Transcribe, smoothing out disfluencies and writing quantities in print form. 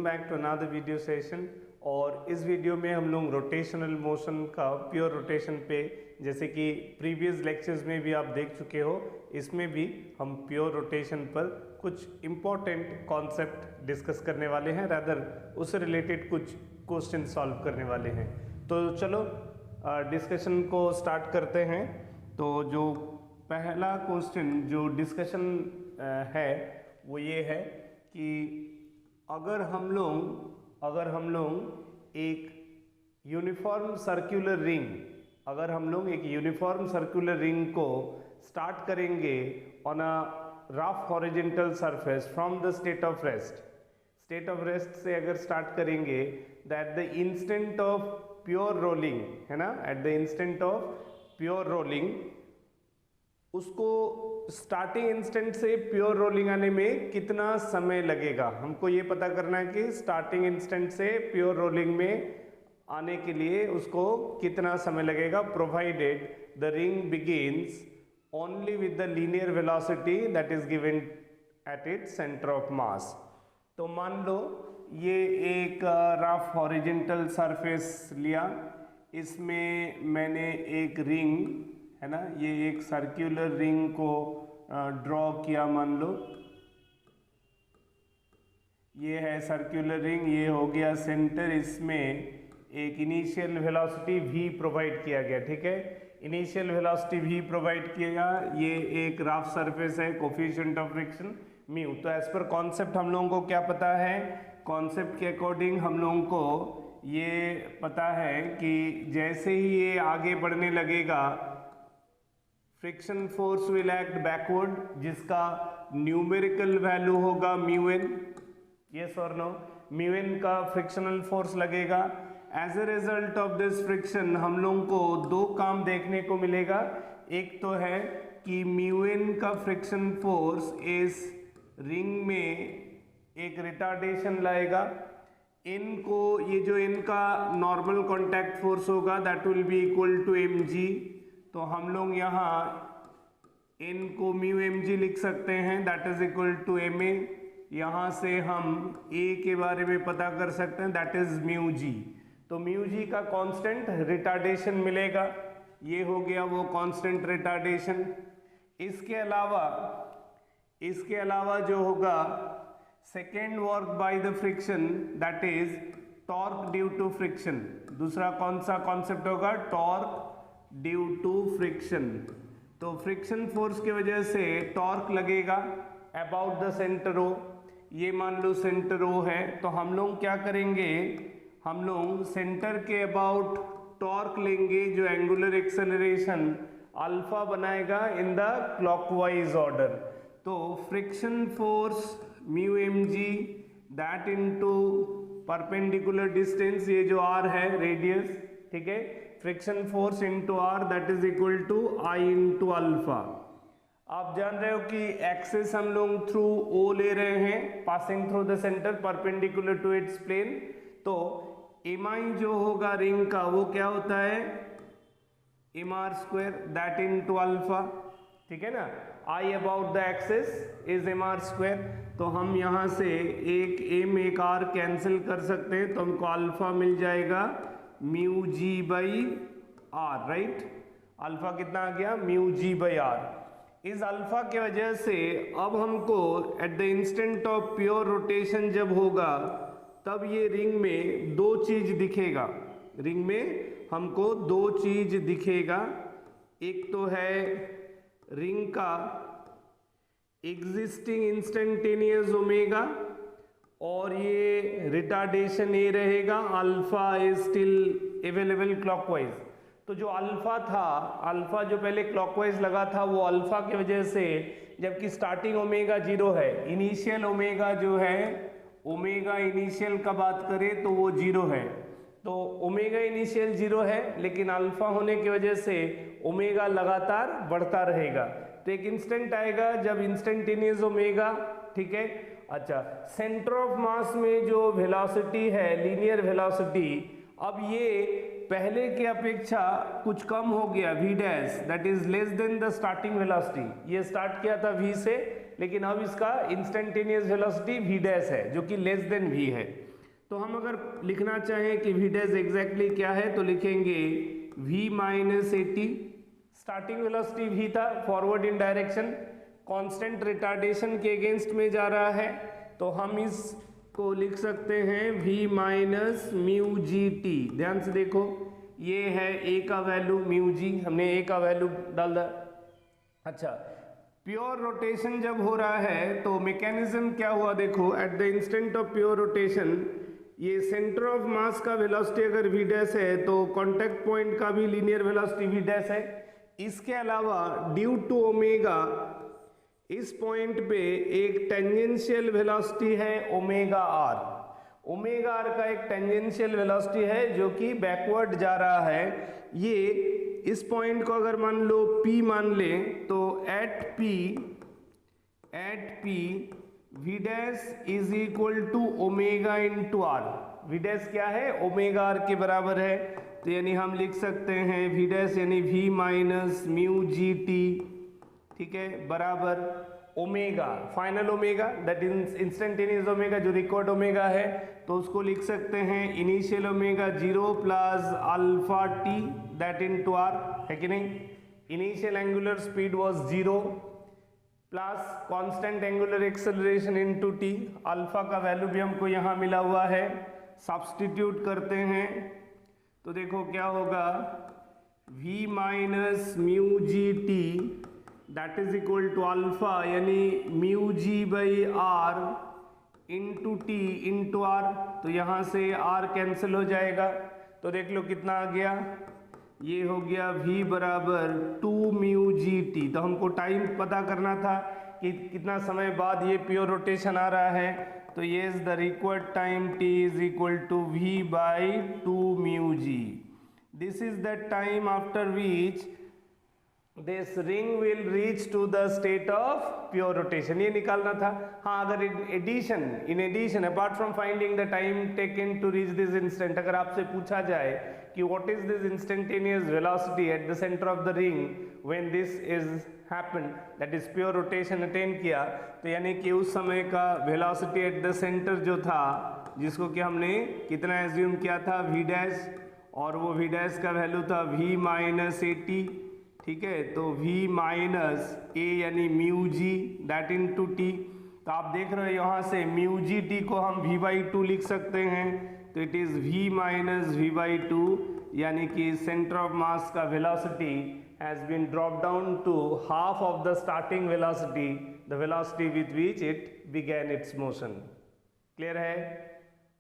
Welcome back to another video session. और इस video में हम लोग रोटेशनल मोशन का प्योर रोटेशन पे, जैसे कि प्रीवियस लेक्चर्स में भी आप देख चुके हो, इसमें भी हम प्योर रोटेशन पर कुछ इम्पोर्टेंट कॉन्सेप्ट डिस्कस करने वाले हैं, रादर उससे रिलेटेड कुछ क्वेश्चन सॉल्व करने वाले हैं। तो चलो डिस्कशन को स्टार्ट करते हैं। तो जो पहला क्वेश्चन जो डिस्कशन है वो ये है कि अगर हम लोग एक यूनिफॉर्म सर्कुलर रिंग को स्टार्ट करेंगे on a rough horizontal surface from the state of rest से अगर स्टार्ट करेंगे, that the instant of pure rolling है ना, eight the instant of pure rolling, उसको स्टार्टिंग इंस्टेंट से प्योर रोलिंग आने में कितना समय लगेगा, हमको ये पता करना है कि स्टार्टिंग इंस्टेंट से प्योर रोलिंग में आने के लिए उसको कितना समय लगेगा, provided the ring begins only with the linear velocity that is given at its centre of मास। तो मान लो ये एक रफ हॉरिजॉन्टल सरफेस लिया, इसमें मैंने एक रिंग है ना, ये एक सर्कुलर रिंग को ड्रॉ किया। मान लो ये है सर्कुलर रिंग, ये हो गया सेंटर, इसमें एक इनिशियल वेलोसिटी v प्रोवाइड किया गया। ठीक है, इनिशियल वेलोसिटी v प्रोवाइड किया गया। ये एक रफ सरफेस है, कोफिशिएंट ऑफ फ्रिक्शन म्यू। तो एज पर कॉन्सेप्ट हम लोगों को क्या पता है, कॉन्सेप्ट के अकॉर्डिंग हम लोगों को ये पता है कि जैसे ही ये आगे बढ़ने लगेगा, friction force will act backward, जिसका न्यूमेरिकल वैल्यू होगा म्यू एन। यस और नो, म्यू एन का फ्रिक्शनल फोर्स लगेगा। As a result of this friction हम लोगों को दो काम देखने को मिलेगा। एक तो है कि म्यू एन का फ्रिक्शन फोर्स इस रिंग में एक रिटार्डेशन लाएगा। इनको ये जो इनका नॉर्मल कॉन्टैक्ट फोर्स होगा that will be equal to mg। तो हम लोग यहाँ इनको म्यू mg लिख सकते हैं, that is equal to ma। यहाँ से हम a के बारे में पता कर सकते हैं, दैट इज म्यू g। तो म्यू g का कांस्टेंट रिटार्डेशन मिलेगा, ये हो गया वो कांस्टेंट रिटार्डेशन। इसके अलावा जो होगा second work by the friction, that is torque due to friction. दूसरा कौन सा कॉन्सेप्ट होगा, टॉर्क ड्यू टू फ्रिक्शन। तो फ्रिक्शन फोर्स की वजह से टॉर्क लगेगा अबाउट द सेंटर ओ। ये मान लो सेंटर ओ है, तो हम लोग क्या करेंगे, हम लोग सेंटर के अबाउट टॉर्क लेंगे जो एंगुलर एक्सेलरेशन अल्फा बनाएगा इन द क्लॉकवाइज ऑर्डर। तो friction force mu mg that into perpendicular distance, ये जो r है रेडियस, ठीक है, friction force into r that is equal to I into alpha. आप जान रहे हो कि एक्सिस हम लोग थ्रू O ले रहे हैं, passing through the centre perpendicular to its plane. तो mi जो होगा रिंग का वो क्या होता है, mr square that into alpha. ठीक है ना, I about the axis is mr square. तो हम यहाँ से एक m एक r कैंसिल कर सकते हैं, तो हमको अल्फा मिल जाएगा mu g by r, right. Alpha कितना आ गया, म्यू g बाई आर। इस अल्फा की वजह से अब हमको at the instant of pure rotation जब होगा, तब ये रिंग में दो चीज दिखेगा, रिंग में हमको दो चीज दिखेगा। एक तो है रिंग का एग्जिस्टिंग इंस्टेंटेनियस ओमेगा, और ये रिटार्डेशन ये रहेगा, alpha is still available clockwise. तो जो अल्फा था, अल्फा जो पहले क्लॉकवाइज लगा था, वो अल्फा की वजह से, जबकि स्टार्टिंग ओमेगा 0 है, इनिशियल ओमेगा जो है, ओमेगा इनिशियल का बात करें तो वो 0 है। तो ओमेगा इनिशियल 0 है, लेकिन अल्फा होने की वजह से ओमेगा लगातार बढ़ता रहेगा। तो एक इंस्टेंट आएगा जब इंस्टेंटेनियस ओमेगा, ठीक है। अच्छा, सेंटर ऑफ मास में जो वेलोसिटी है, लीनियर वेलोसिटी, अब ये पहले की अपेक्षा कुछ कम हो गया, v dash that is less than the starting velocity. ये स्टार्ट किया था v से, लेकिन अब इसका इंस्टेंटेनियस वेलोसिटी v डैश है जो कि लेस देन v है। तो हम अगर लिखना चाहें कि v डैश एग्जैक्टली क्या है तो लिखेंगे v minus 80, starting velocity v था, forward in direction, constant retardation के अगेंस्ट में जा रहा है, तो हम इसको लिख सकते हैं v minus mu g T. ध्यान से देखो, ये है a का वैल्यू म्यू जी, हमने a का वैल्यू डाल दिया। अच्छा, प्योर रोटेशन जब हो रहा है तो मैकेनिज्म क्या हुआ, देखो eight the instant of pure rotation ये सेंटर ऑफ मास का वेलोसिटी अगर v डैश है तो कांटेक्ट पॉइंट का भी लीनियर वेलोसिटी v डैश है। इसके अलावा ड्यू टू ओमेगा इस पॉइंट पे एक टेंजेंशियल वेलोसिटी है ओमेगा आर। ओमेगा आर का एक टेंजेंशियल वेलोसिटी है जो कि बैकवर्ड जा रहा है। ये इस पॉइंट को अगर मान लो P मान ले तो at P v dash is equal to omega into r. v dash क्या है, ओमेगा आर के बराबर है, तो यानी हम लिख सकते हैं v डैश यानी v minus mu g t, ठीक है, बराबर omega, final omega that is instantaneous omega जो रिकॉर्ड ओमेगा है, तो उसको लिख सकते हैं initial omega 0 plus alpha t that into r, है कि नहीं। Initial angular speed was 0 plus constant angular acceleration into t, alpha का वैल्यू भी हमको यहाँ मिला हुआ है, सब्स्टिट्यूट करते हैं तो देखो क्या होगा, v minus mu g t that is equal to alpha यानी mu g by r into t into r, तो यहाँ से r कैंसिल हो जाएगा, तो देख लो कितना आ गया, ये हो गया v बराबर 2 म्यू जी टी। तो हमको टाइम पता करना था कि कितना समय बाद ये प्योर रोटेशन आ रहा है, तो ये is the required time t is equal to v by 2 mu g. This is the time after which this ring will reach to the state of pure rotation, ये निकालना था। हाँ, अगर in addition apart from finding the time taken to reach this instant, अगर आपसे पूछा जाए कि what is this instantaneous velocity at the centre of the ring when this is happened, that is pure rotation attain किया, तो यानी कि उस समय का वेलोसिटी एट द सेंटर जो था, जिसको कि हमने कितना एज्यूम किया था v डैश, और वो v डैश का वैल्यू था v माइनस 80, ठीक है, तो v माइनस a यानी mu g that into t, तो आप देख रहे हो यहाँ से म्यू जी टी को हम v बाई 2 लिख सकते हैं, तो it is v minus v by 2, यानी कि सेंटर ऑफ मास का velocity has been drop down to half of the starting velocity, the velocity with which it began its motion. Clear है?